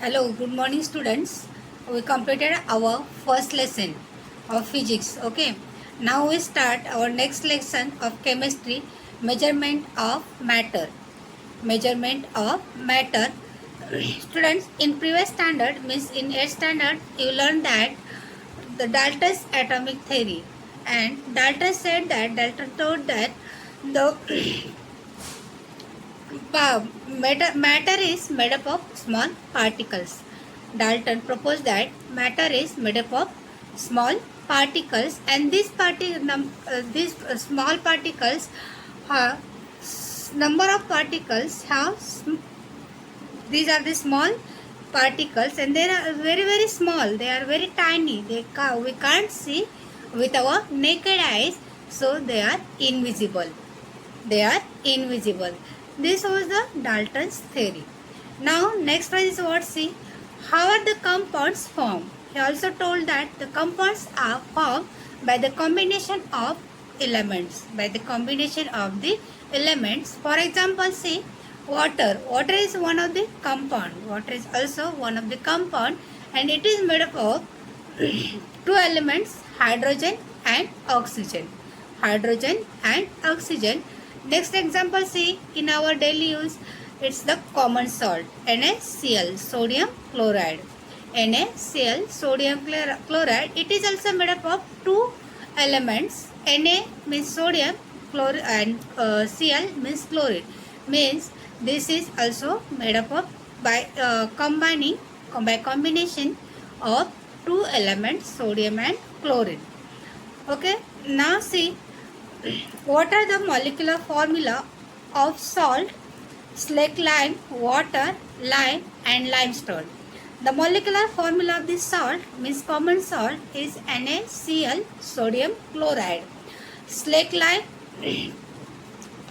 Hello, good morning students. We completed our first lesson of physics. Okay. Now we start our next lesson of chemistry, measurement of matter. Measurement of matter. Students, in previous standard, means in 8th standard, you learned that the Dalton's atomic theory. And Dalton said that, Dalton told that the matter is made up of small particles. Dalton proposed that matter is made up of small particles, and these small particles have number of particles have these are the small particles, and they are very small. They are very tiny. We can't see with our naked eyes, so they are invisible. They are invisible. This was the Dalton's theory. Now next one is what, see, how are the compounds formed? He also told that the compounds are formed by the combination of elements. By the combination of the elements. For example, see, water. Water is one of the compound. Water is also one of the compound, and it is made up of two elements, hydrogen and oxygen. Hydrogen and oxygen. Next example, see, in our daily use, it's the common salt, NaCl, sodium chloride. NaCl, sodium chloride, it is also made up of two elements. Na means sodium, chloride, and Cl means chloride. Means this is also made up of by combination of two elements, sodium and chlorine. Okay, now see, what are the molecular formula of salt, slake lime, water, lime and limestone? The molecular formula of this salt, means common salt, is NaCl, sodium chloride. Slake lime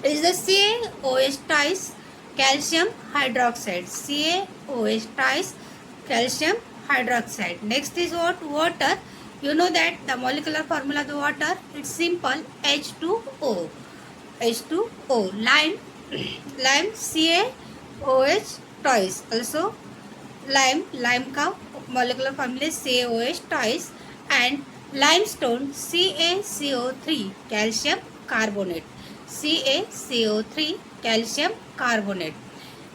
is the CaOH twice calcium hydroxide. CaOH twice calcium hydroxide. Next is what? Water. You know that the molecular formula of the water, it's simple, H2O. H2O. Lime CaOH twice. Also lime ka molecular formula is CaOH twice, and limestone CaCO3 calcium carbonate. CaCO3 calcium carbonate.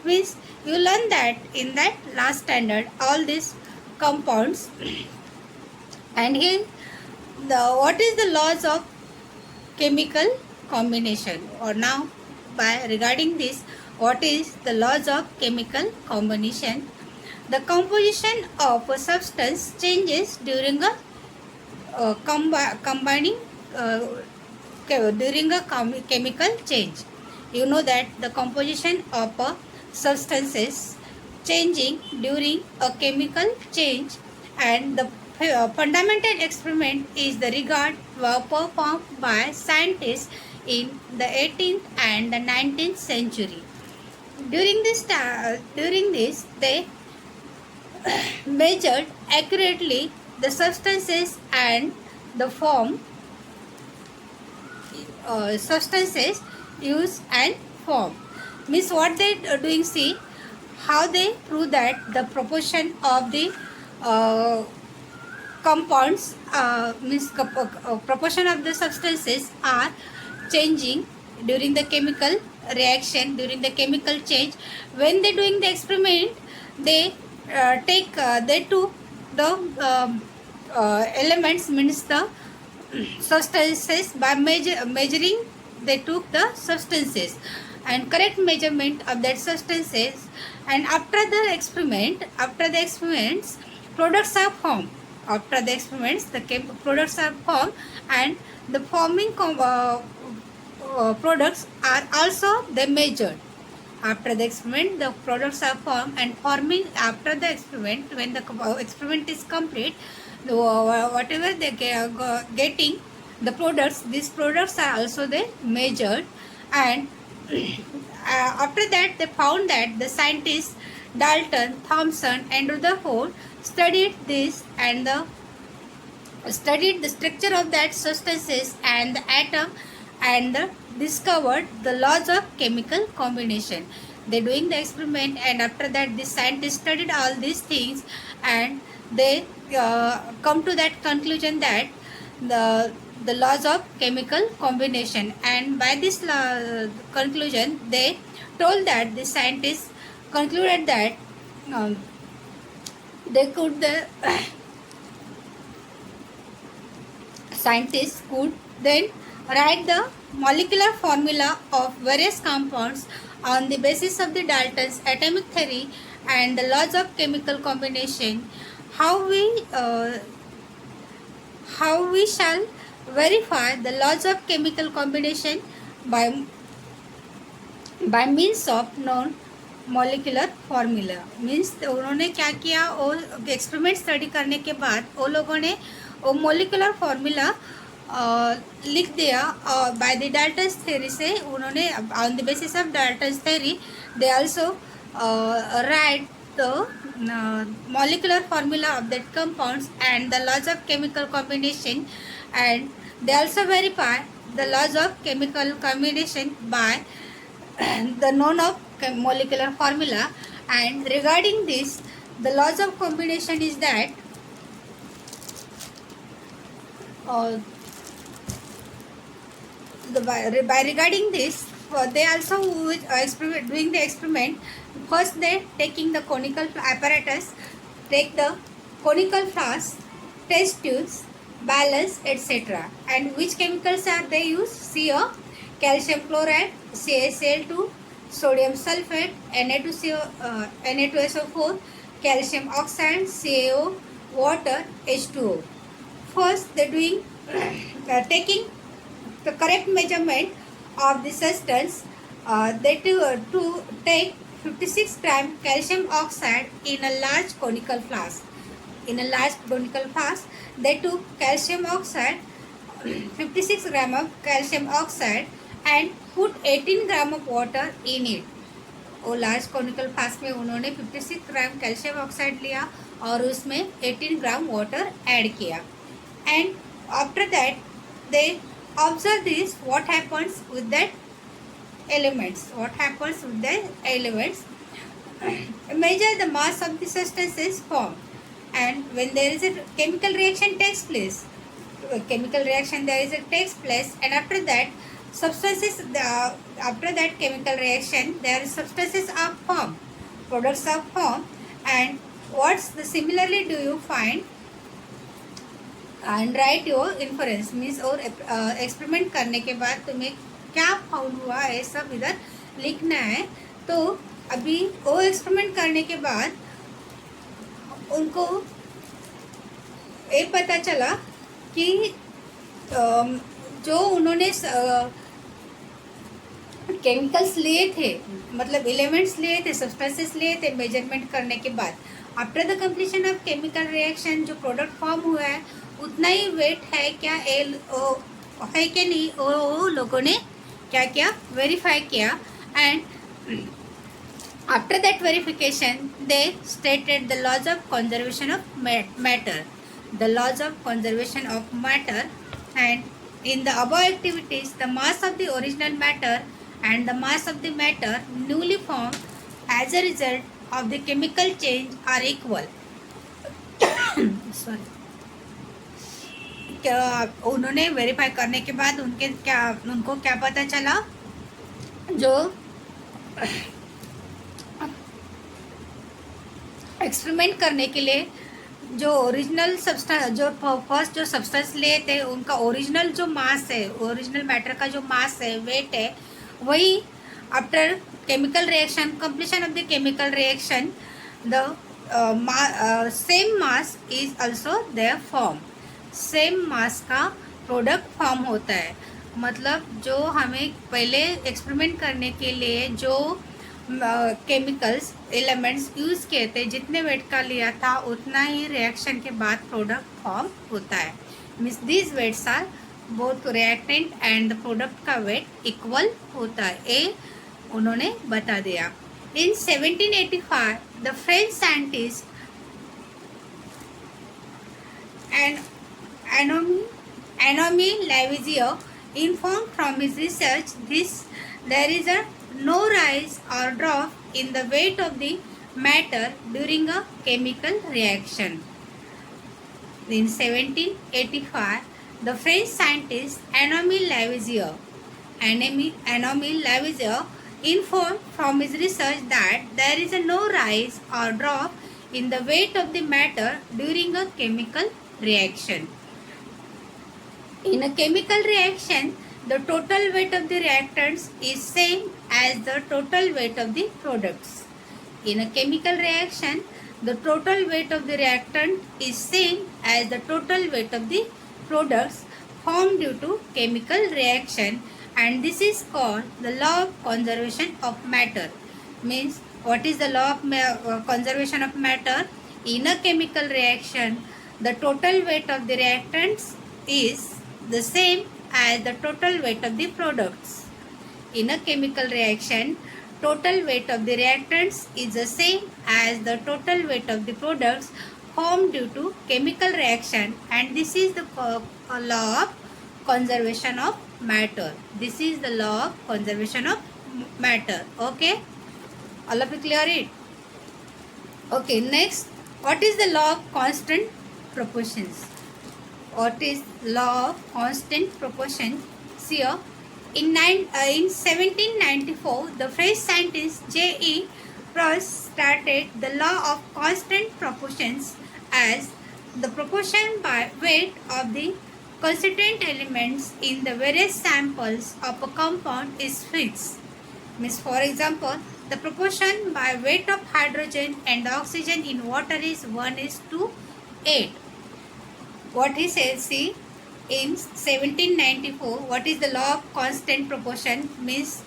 Means you learn that in that last standard all these compounds. And here what is the laws of chemical combination? Or now by regarding this, what is the laws of chemical combination? The composition of a substance changes during a combining during a chemical change. You know that the composition of a substance is changing during a chemical change, and the fundamental experiment is the regard performed by scientists in the 18th and the 19th century. During this they measured accurately the substances and the form substances use and form. Means what they doing, see how they prove that the proportion of the compounds means proportion of the substances are changing during the chemical reaction, during the chemical change. When they doing the experiment, they they took the elements, means the substances, by measuring. They took the substances and correct measurement of that substances, and after the experiments, products are formed. After the experiments, the products are formed, and the forming products are also they measured. After the experiment, the products are formed and forming. After the experiment, when the experiment is complete, whatever they getting the products, these products are also they measured. And after that, they found that the scientists Dalton, Thomson and Rutherford studied this, and studied the structure of that substances and the atom, and discovered the laws of chemical combination. they doing the experiment, and after that the scientists studied all these things, and they come to that conclusion that the the laws of chemical combination, and by this conclusion they told that the scientists concluded that um, they could the scientists could then write the molecular formula of various compounds on the basis of the Dalton's atomic theory and the laws of chemical combination. How we shall verify the laws of chemical combination by means of known molecular formula. Means उन्होंने क्या किया, वो experiment study करने के बाद वो लोगों ने वो मोलिकुलर फार्मूला लिख दिया, और बाय द डाल्टन्स थ्योरी से उन्होंने on the basis of Dalton's theory they also right the molecular formula of that compounds and the laws of chemical combination, and they also verify the laws of chemical combination by the known of molecular formula. And regarding this, the laws of combination is that by regarding this, they also doing the experiment. First they taking the conical apparatus, take the conical flask, test tubes, balance, etc. And which chemicals are they use? CO, calcium chloride, CaCl2, sodium sulfate, Na2SO4, calcium oxide, CaO, water, H2O. First they doing taking the correct measurement of the substance. They to take 56 gram calcium oxide in a large conical flask. In a large conical flask, they took calcium oxide, 56 gram of calcium oxide, and put 18 gram of water in it. वो large conical flask में उन्होंने 56 ग्राम calcium oxide लिया और उसमें 18 gram water add किया. And after that they observe this, what happens with that elements, measure the mass of the substances formed, and when there is a chemical reaction takes place, takes place, and after that substances, after that chemical reaction there are substances are formed, products are formed. And what's the similarly do you find and right your inference. Means और experiment करने के बाद तुम्हें क्या found हुआ है सब इधर लिखना है. तो अभी वो एक्सपेरिमेंट करने के बाद उनको ये पता चला कि जो उन्होंने केमिकल्स लिए थे, मतलब एलिमेंट्स लिए थे, सब्सटेंसेस लिए थे मेजरमेंट करने के बाद, after the completion of chemical reaction जो प्रोडक्ट फॉर्म हुआ है उतना ही वेट है क्या है कि नहीं, वो लोगों ने क्या किया, वेरीफाई किया. And after that verification they stated the laws of conservation of matter, and in the above activities the mass of the original matter and the mass of the matter newly formed as a result of the chemical change are equal. Sorry. क्या उन्होंने verify करने के बाद उनको क्या पता चला, जो एक्सपेरिमेंट करने के लिए जो ओरिजिनल सब्सटेंस, जो फर्स्ट जो सब्सटेंस लिए थे उनका ओरिजिनल जो मास है, ओरिजिनल मैटर का जो मास है, वेट है, वही after chemical reaction, completion of the chemical reaction, the same mass is also there form. Same mass का प्रोडक्ट फॉर्म होता है. मतलब जो हमें पहले एक्सपेरिमेंट करने के लिए जो केमिकल्स एलिमेंट्स यूज़ किए थे, जितने वेट का लिया था उतना ही रिएक्शन के बाद प्रोडक्ट फॉर्म होता है. Means this weights are both reactant and the product का वेट इक्वल होता है. ये उन्होंने बता दिया. In 1785 the French scientist and Anomy Lavoisier informed from his research there is a no rise or drop in the weight of the matter during a chemical reaction. In 1785, the French scientist Anomy Lavoisier informed from his research that there is no rise or drop in the weight of the matter during a chemical reaction. In a chemical reaction, the total weight of the reactants is same as the total weight of the products. In a chemical reaction, the total weight of the reactant is same as the total weight of the products formed due to chemical reaction, and this is called the law of conservation of matter. Means, what is the law of conservation of matter? In a chemical reaction, the total weight of the reactants is the same as the total weight of the products. In a chemical reaction, total weight of the reactants is the same as the total weight of the products formed due to chemical reaction, and this is the law of conservation of matter. This is the law of conservation of matter. Okay, all of you clear it? Okay, next, what is the law of constant proportions? What is law of constant proportion? Here, in 1794, the French scientist J.E. Proust started the law of constant proportions as the proportion by weight of the constituent elements in the various samples of a compound is fixed. Means, for example, the proportion by weight of hydrogen and oxygen in water is 1:8. What he says, see, in 1794, what is the law of constant proportion? Means,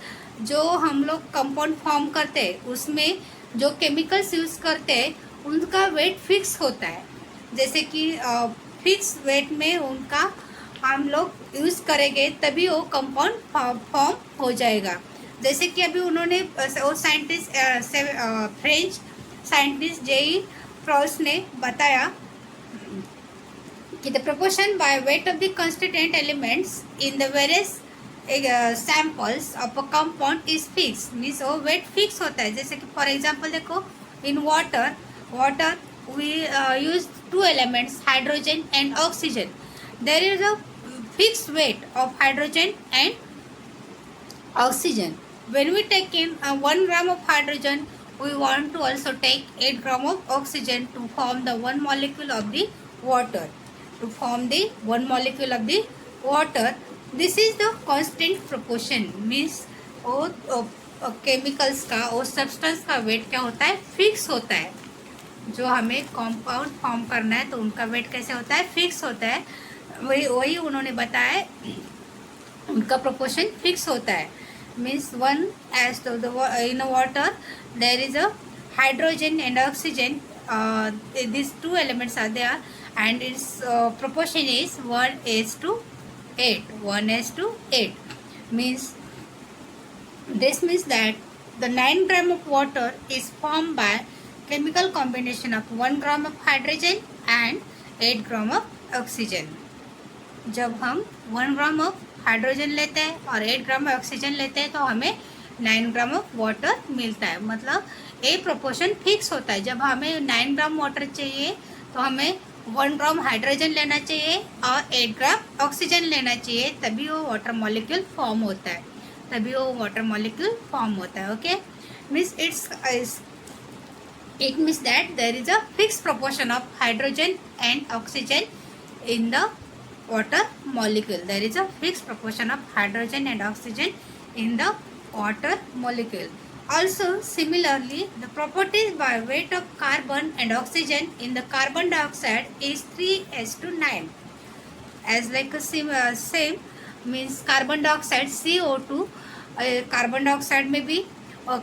जो हम लोग compound form करते हैं उसमें जो chemicals use करते हैं उनका वेट फिक्स होता है. जैसे कि फिक्स वेट में उनका हम लोग यूज़ करेंगे तभी वो कंपाउंड फॉर्म हो जाएगा. जैसे कि अभी उन्होंने वो scientist French scientist J.E. Proust ने बताया कि the proportion by weight of the constituent elements in the various samples of a compound is fixed. Means वो weight fix होता है. जैसे कि for example देखो, in water we use two elements, hydrogen and oxygen. There is a fixed weight of hydrogen and oxygen. When we take in 1 gram of hydrogen, we want to also take 8 gram of oxygen to form the one molecule of the water. To form the one molecule of the water, this is the constant proportion. Means वो chemicals का वो substance का wait क्या होता है? Fix होता है. जो हमें कंपाउंड फॉर्म करना है तो उनका वेट कैसे होता है? फिक्स होता है. वही उन्होंने बताया, उनका प्रोपोर्शन फिक्स होता है. Means 1:8 in a water there is a hydrogen and oxygen. These two elements are there, and its proportion is 1:8. 1:8 means, this means that the 9 gram of water is formed by chemical combination of 1 gram of hydrogen and 8 gram of oxygen. जब हम 1 gram of hydrogen लेते हैं और 8 gram oxygen लेते हैं तो हमें 9 gram of water मिलता है. मतलब ए प्रोपोर्शन फिक्स होता है. जब हमें 9 ग्राम वाटर चाहिए तो हमें 1 ग्राम हाइड्रोजन लेना चाहिए और 8 ग्राम ऑक्सीजन लेना चाहिए, तभी वो वाटर मॉलिक्यूल फॉर्म होता है. Okay, means it means that there is a fixed proportion of hydrogen and oxygen in the water molecule. There is a fixed proportion of hydrogen and oxygen in the water molecule. Also, similarly, the properties by weight of carbon and oxygen in the carbon dioxide is 3:9. As like a same means carbon dioxide CO2, carbon dioxide में भी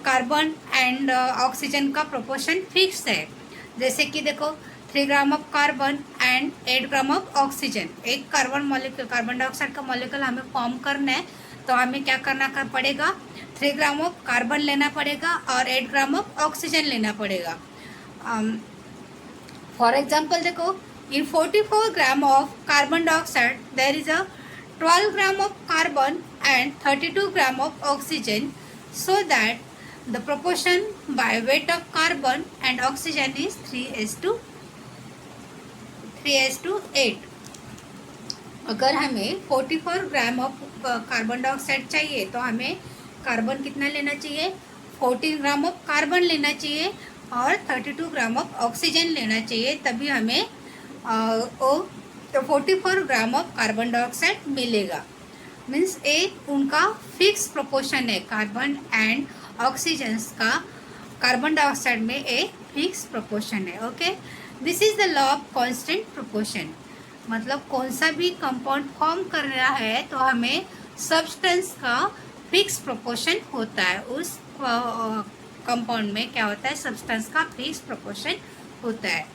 carbon and oxygen का proportion fix है. जैसे कि देखो 3 gram of carbon and 8 gram of oxygen. एक carbon molecule, carbon dioxide का molecule हमें फॉर्म करना है तो हमें क्या करना पड़ेगा? 3 ग्राम ऑफ कार्बन लेना पड़ेगा और 8 ग्राम ऑफ ऑक्सीजन लेना पड़ेगा. फॉर एग्जाम्पल देखो, in 44 gram of carbon dioxide there is a 12 gram of carbon and 32 gram of oxygen. so that the proportion by weight of carbon and oxygen is 3:8. अगर हमें 44 gram of carbon dioxide चाहिए तो हमें carbon कितना लेना चाहिए, 14 gram of carbon लेना चाहिए और 32 ग्राम ऑफ ऑक्सीजन लेना चाहिए, तभी हमें 44 ग्राम ऑफ कार्बन डाइऑक्साइड मिलेगा. मीन्स एक उनका फिक्स प्रोपोर्शन है कार्बन एंड ऑक्सीजन का, कार्बन डाइऑक्साइड में एक फिक्स प्रोपोर्शन है. Okay, this is the law of constant proportion. मतलब कौन सा भी कंपाउंड फॉर्म कर रहा है तो हमें सब्सटेंस का फिक्स प्रोपोर्शन होता है. उस कंपाउंड में क्या होता है, सब्सटेंस का फिक्स प्रोपोर्शन होता है.